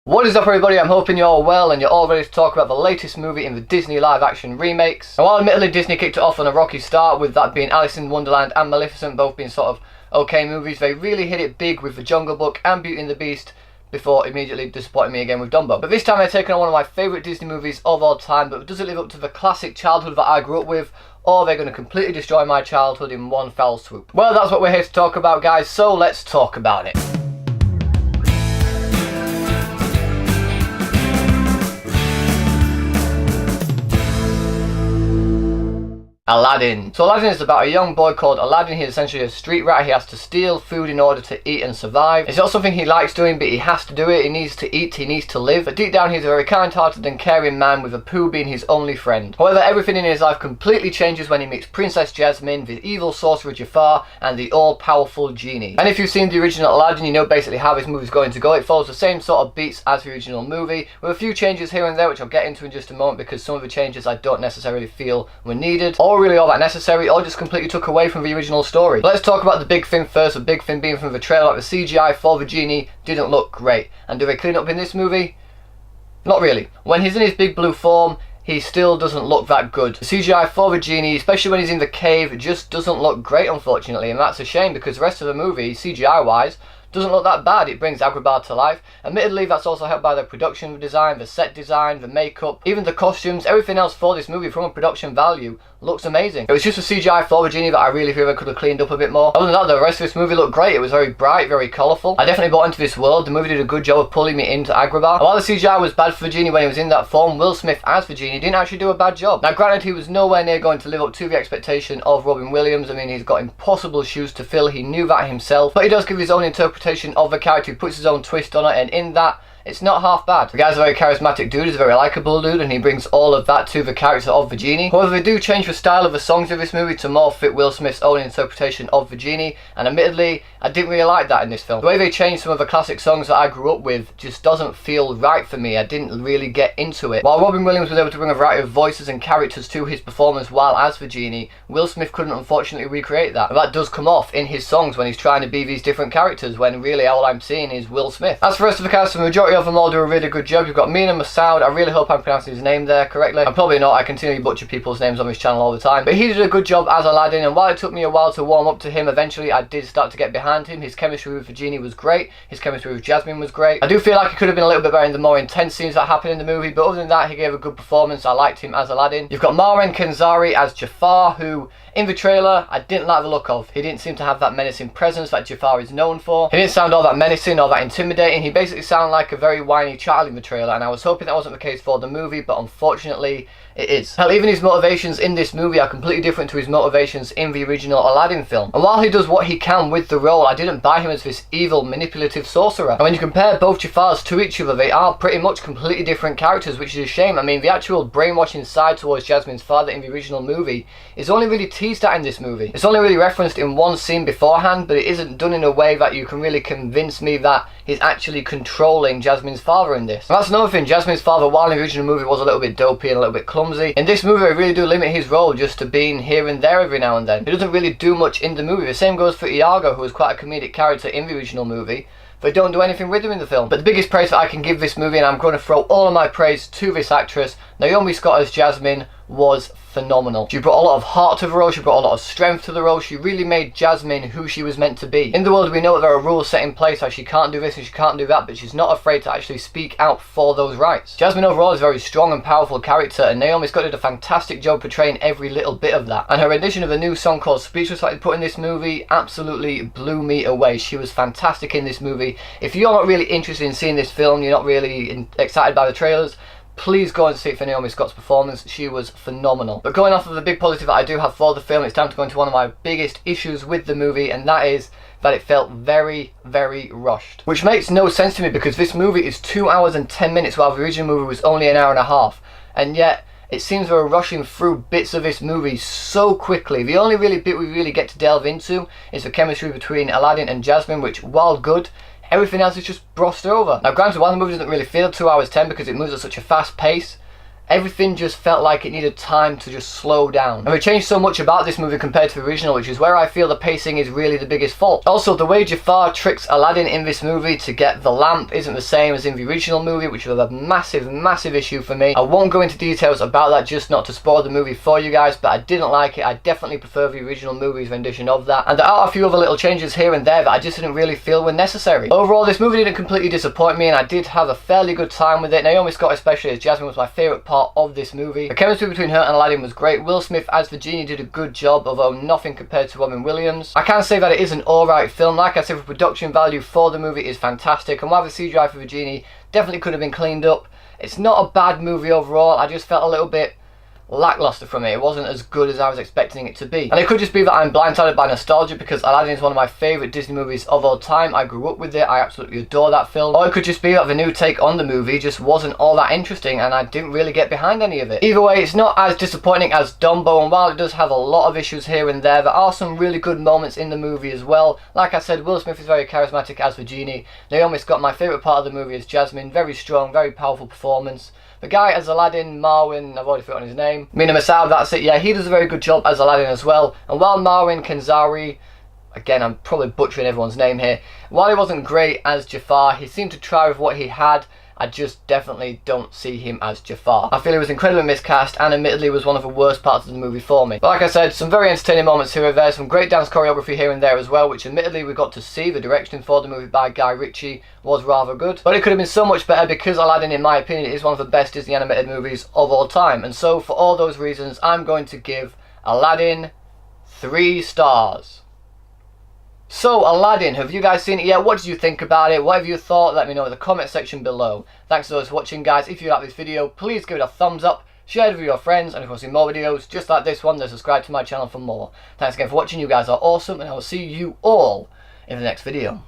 What is up everybody, I'm hoping you're all well and you're all ready to talk about the latest movie in the Disney live action remakes. Now while admittedly Disney kicked it off on a rocky start with that being Alice in Wonderland and Maleficent both being sort of okay movies, they really hit it big with The Jungle Book and Beauty and the Beast before immediately disappointing me again with Dumbo. But this time they're taking on one of my favourite Disney movies of all time, but does it live up to the classic childhood that I grew up with, or they're going to completely destroy my childhood in one foul swoop? Well, that's what we're here to talk about guys, so let's talk about it. Aladdin. So Aladdin is about a young boy called Aladdin. He's essentially a street rat. He has to steal food in order to eat and survive. It's not something he likes doing, but he has to do it. He needs to eat, he needs to live. But deep down he's a very kind-hearted and caring man, with Apu being his only friend. However, everything in his life completely changes when he meets Princess Jasmine, the evil sorcerer Jafar, and the all-powerful genie. And if you've seen the original Aladdin, you know basically how this movie is going to go. It follows the same sort of beats as the original movie, with a few changes here and there, which I'll get into in just a moment, because some of the changes I don't necessarily feel were needed, or really all that necessary, or just completely took away from the original story. But let's talk about the big thing first, the big thing being from the trailer. Like, the CGI for the genie didn't look great. And do they clean up in this movie? Not really. When he's in his big blue form, he still doesn't look that good. The CGI for the genie, especially when he's in the cave, just doesn't look great, unfortunately, and that's a shame because the rest of the movie, CGI wise, doesn't look that bad. It brings Agrabah to life. Admittedly, that's also helped by the production design, the set design, the makeup, even the costumes. Everything else for this movie from a production value looks amazing. It was just the CGI for the genie that I really feel I could have cleaned up a bit more. Other than that, the rest of this movie looked great. It was very bright, very colourful. I definitely bought into this world. The movie did a good job of pulling me into Agrabah. And while the CGI was bad for the genie when he was in that form, Will Smith as the genie didn't actually do a bad job. Now granted, he was nowhere near going to live up to the expectation of Robin Williams. I mean, he's got impossible shoes to fill. He knew that himself. But he does give his own interpretation of the character. He puts his own twist on it, and in that, it's not half bad. The guy's a very charismatic dude, he's a very likeable dude, and he brings all of that to the character of the genie. However, they do change the style of the songs of this movie to more fit Will Smith's own interpretation of the genie, and admittedly, I didn't really like that in this film. The way they changed some of the classic songs that I grew up with just doesn't feel right for me. I didn't really get into it. While Robin Williams was able to bring a variety of voices and characters to his performance while as the genie, Will Smith couldn't unfortunately recreate that. And that does come off in his songs when he's trying to be these different characters, when really all I'm seeing is Will Smith. As for the rest of the cast, the majority of them all do a really good job. You've got Mena Massoud. I really hope I'm pronouncing his name there correctly. I'm probably not. I continually butcher people's names on this channel all the time. But he did a good job as Aladdin, and while it took me a while to warm up to him, eventually I did start to get behind him. His chemistry with the genie was great. His chemistry with Jasmine was great. I do feel like he could have been a little bit better in the more intense scenes that happen in the movie, but other than that, he gave a good performance. I liked him as Aladdin. You've got Marwin Kenzari as Jafar, who in the trailer I didn't like the look of. He didn't seem to have that menacing presence that Jafar is known for. He didn't sound all that menacing or that intimidating. He basically sounded like a very whiny child in the trailer, and I was hoping that wasn't the case for the movie, but unfortunately it is. Hell, even his motivations in this movie are completely different to his motivations in the original Aladdin film. And while he does what he can with the role, I didn't buy him as this evil, manipulative sorcerer. And when you compare both Jafars to each other, they are pretty much completely different characters, which is a shame. I mean, the actual brainwashing side towards Jasmine's father in the original movie is only really teased at in this movie. It's only really referenced in one scene beforehand, but it isn't done in a way that you can really convince me that he's actually controlling Jasmine's father in this. And that's another thing. Jasmine's father, while in the original movie was a little bit dopey and a little bit clumsy, in this movie they really do limit his role just to being here and there every now and then. He doesn't really do much in the movie. The same goes for Iago, who was quite a comedic character in the original movie. They don't do anything with him in the film. But the biggest praise that I can give this movie, and I'm going to throw all of my praise to this actress, Naomi Scott as Jasmine, was phenomenal. She brought a lot of heart to the role, she brought a lot of strength to the role, she really made Jasmine who she was meant to be. In the world we know that there are rules set in place, like she can't do this and she can't do that, but she's not afraid to actually speak out for those rights. Jasmine overall is a very strong and powerful character, and Naomi Scott did a fantastic job portraying every little bit of that. And her rendition of a new song called Speechless that they put in this movie absolutely blew me away. She was fantastic in this movie. If you're not really interested in seeing this film, you're not really excited by the trailers, please go and see it for Naomi Scott's performance. She was phenomenal. But going off of the big positive that I do have for the film, it's time to go into one of my biggest issues with the movie, and that is that it felt very, very rushed. Which makes no sense to me because this movie is 2 hours and 10 minutes while the original movie was only an hour and a half. And yet, it seems we're rushing through bits of this movie so quickly. The only really bit we really get to delve into is the chemistry between Aladdin and Jasmine, which, while good, everything else is just brushed over. Now granted, while the movie doesn't really feel 2 hours 10 because it moves at such a fast pace, everything just felt like it needed time to just slow down. And we changed so much about this movie compared to the original, which is where I feel the pacing is really the biggest fault. Also, the way Jafar tricks Aladdin in this movie to get the lamp isn't the same as in the original movie, which was a massive issue for me. I won't go into details about that just not to spoil the movie for you guys, but I didn't like it. I definitely prefer the original movie's rendition of that. And there are a few other little changes here and there that I just didn't really feel were necessary. Overall, this movie didn't completely disappoint me, and I did have a fairly good time with it. Naomi Scott, especially as Jasmine, was my favourite part of this movie. The chemistry between her and Aladdin was great. Will Smith as the genie did a good job, although nothing compared to Robin Williams. I can say that it is an alright film. Like I said, the production value for the movie is fantastic, and while the CGI for the genie definitely could have been cleaned up, it's not a bad movie overall. I just felt a little bit lackluster from it. It wasn't as good as I was expecting it to be. And it could just be that I'm blindsided by nostalgia, because Aladdin is one of my favourite Disney movies of all time. I grew up with it. I absolutely adore that film. Or it could just be that the new take on the movie just wasn't all that interesting and I didn't really get behind any of it. Either way, it's not as disappointing as Dumbo, and while it does have a lot of issues here and there are some really good moments in the movie as well. Like I said, Will Smith is very charismatic as the genie. Naomi Scott, my favourite part of the movie, is Jasmine. Very strong, very powerful performance. The guy as Aladdin, Marwin, I've already forgotten his name. Mena Massoud, that's it. Yeah, he does a very good job as Aladdin as well. And while Marwin Kenzari, again, I'm probably butchering everyone's name here, while he wasn't great as Jafar, he seemed to try with what he had. I just definitely don't see him as Jafar. I feel he was incredibly miscast, and admittedly was one of the worst parts of the movie for me. But like I said, some very entertaining moments here and there, some great dance choreography here and there as well, which admittedly we got to see. The direction for the movie by Guy Ritchie was rather good. But it could have been so much better, because Aladdin, in my opinion, is one of the best Disney animated movies of all time. And so for all those reasons, I'm going to give Aladdin 3 stars. So, Aladdin, have you guys seen it yet? What did you think about it? What have you thought? Let me know in the comment section below. Thanks to those for watching, guys. If you like this video, please give it a thumbs up, share it with your friends, and if you want to see more videos just like this one, then subscribe to my channel for more. Thanks again for watching. You guys are awesome, and I will see you all in the next video.